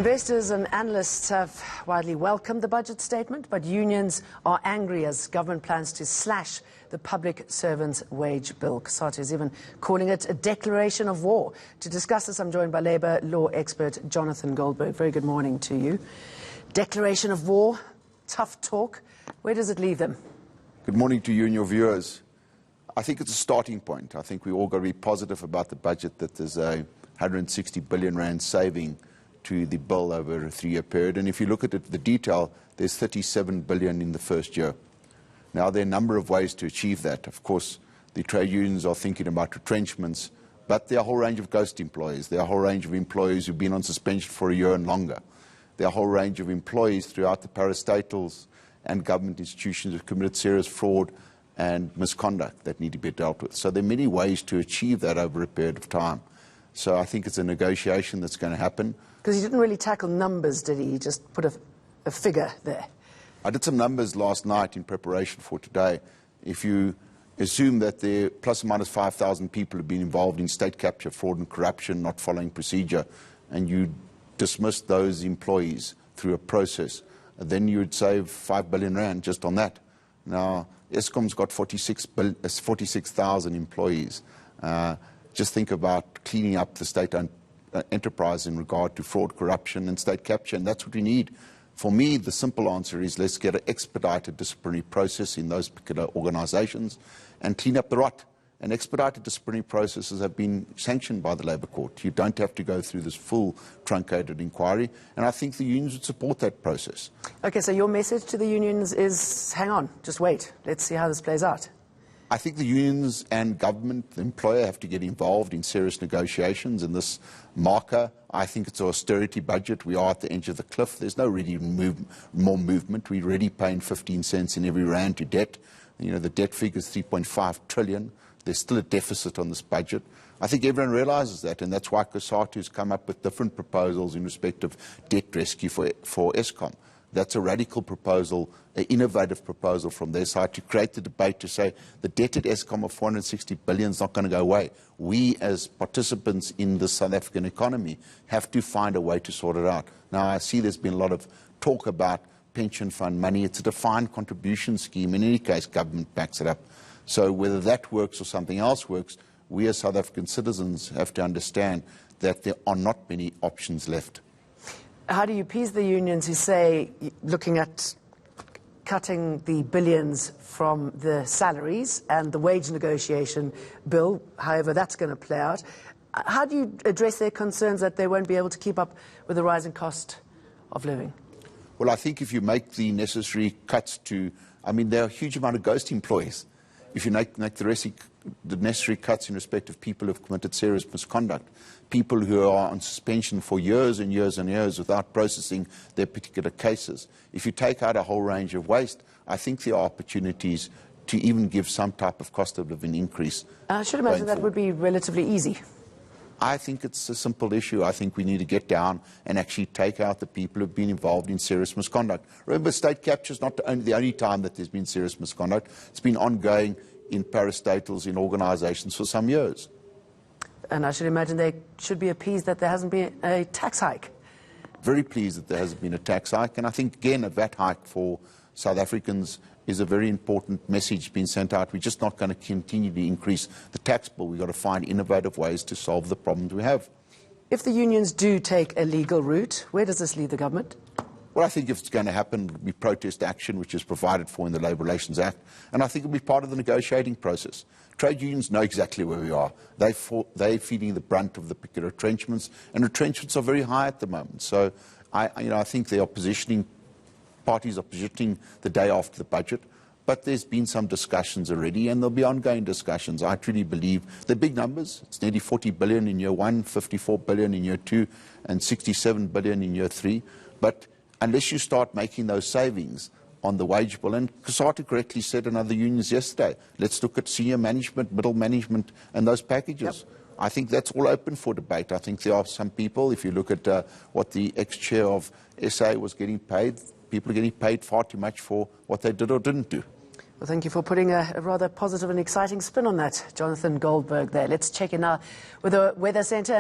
Investors and analysts have widely welcomed the budget statement, but unions are angry as government plans to slash the public servants' wage bill. Cosatu is even calling it a declaration of war. To discuss this, I'm joined by Labour law expert Jonathan Goldberg. Very good morning to you. Declaration of war, tough talk. Where does it leave them? Good morning to you and your viewers. I think it's a starting point. I think we all got to be positive about the budget, that there's a 160 billion rand saving to the bill over a 3-year period. And if you look at it, the detail, there's 37 billion in the first year. Now, there are a number of ways to achieve that. Of course, the trade unions are thinking about retrenchments, but there are a whole range of ghost employees. There are a whole range of employees who've been on suspension for a year and longer. There are a whole range of employees throughout the parastatals and government institutions who've committed serious fraud and misconduct that need to be dealt with. So there are many ways to achieve that over a period of time. So I think it's a negotiation that's going to happen. Because he didn't really tackle numbers, did he? He just put a figure there. I did some numbers last night in preparation for today. If you assume that there plus or minus 5,000 people have been involved in state capture, fraud and corruption, not following procedure, and you dismiss those employees through a process, then you would save 5 billion rand just on that. Now, Eskom's got 46,000 employees. Just think about cleaning up the state-owned enterprise in regard to fraud, corruption and state capture, and that's what we need. For me, the simple answer is let's get an expedited disciplinary process in those particular organisations and clean up the rot. And expedited disciplinary processes have been sanctioned by the Labour Court. You don't have to go through this full truncated inquiry, and I think the unions would support that process. Okay, so your message to the unions is, hang on, just wait. Let's see how this plays out. I think the unions and government, the employer, have to get involved in serious negotiations in this marker. I think it's an austerity budget. We are at the edge of the cliff. There's no really more movement. We're already paying 15 cents in every rand to debt. You know, the debt figure is 3.5 trillion. There's still a deficit on this budget. I think everyone realises that, and that's why Cosatu has come up with different proposals in respect of debt rescue for Eskom. That's a radical proposal, an innovative proposal from their side to create the debate to say the debt at Eskom of 460 billion is not going to go away. We, as participants in the South African economy, have to find a way to sort it out. Now, I see there's been a lot of talk about pension fund money. It's a defined contribution scheme. In any case, government backs it up. So whether that works or something else works, we as South African citizens have to understand that there are not many options left. How do you appease the unions who say, looking at cutting the billions from the salaries and the wage negotiation bill, however that's going to play out, how do you address their concerns that they won't be able to keep up with the rising cost of living? Well, I think if you make the necessary cuts to, I mean, there are a huge amount of ghost employees. If you make the necessary cuts in respect of people who have committed serious misconduct, people who are on suspension for years and years and years without processing their particular cases, if you take out a whole range of waste, I think there are opportunities to even give some type of cost of living increase. I should imagine that would be relatively easy. I think it's a simple issue. I think we need to get down and actually take out the people who have been involved in serious misconduct. Remember, state capture is not the only time that there's been serious misconduct. It's been ongoing in parastatals, in organisations for some years. And I should imagine they should be appeased that there hasn't been a tax hike. Very pleased that there hasn't been a tax hike. And I think, again, a VAT hike for South Africans is a very important message being sent out. We're just not going to continue to increase the tax bill. We've got to find innovative ways to solve the problems we have. If the unions do take a legal route, where does this leave the government? Well, I think if it's going to happen, it'll be protest action, which is provided for in the Labour Relations Act. And I think it'll be part of the negotiating process. Trade unions know exactly where we are. They're feeding the brunt of the particular retrenchments, and retrenchments are very high at the moment. So I think they are positioning, parties are positioning the day after the budget. But there's been some discussions already, and there'll be ongoing discussions. I truly believe they're big numbers. It's nearly 40 billion in year 1, 54 billion in year 2, and 67 billion in year 3. But unless you start making those savings on the wage bill, and Cosatu correctly said in other unions yesterday, let's look at senior management, middle management, and those packages. Yep. I think that's all open for debate. I think there are some people, if you look at what the ex-chair of SA was getting paid, people are getting paid far too much for what they did or didn't do. Well, thank you for putting a rather positive and exciting spin on that, Jonathan Goldberg there. Let's check in now with the Weather Centre.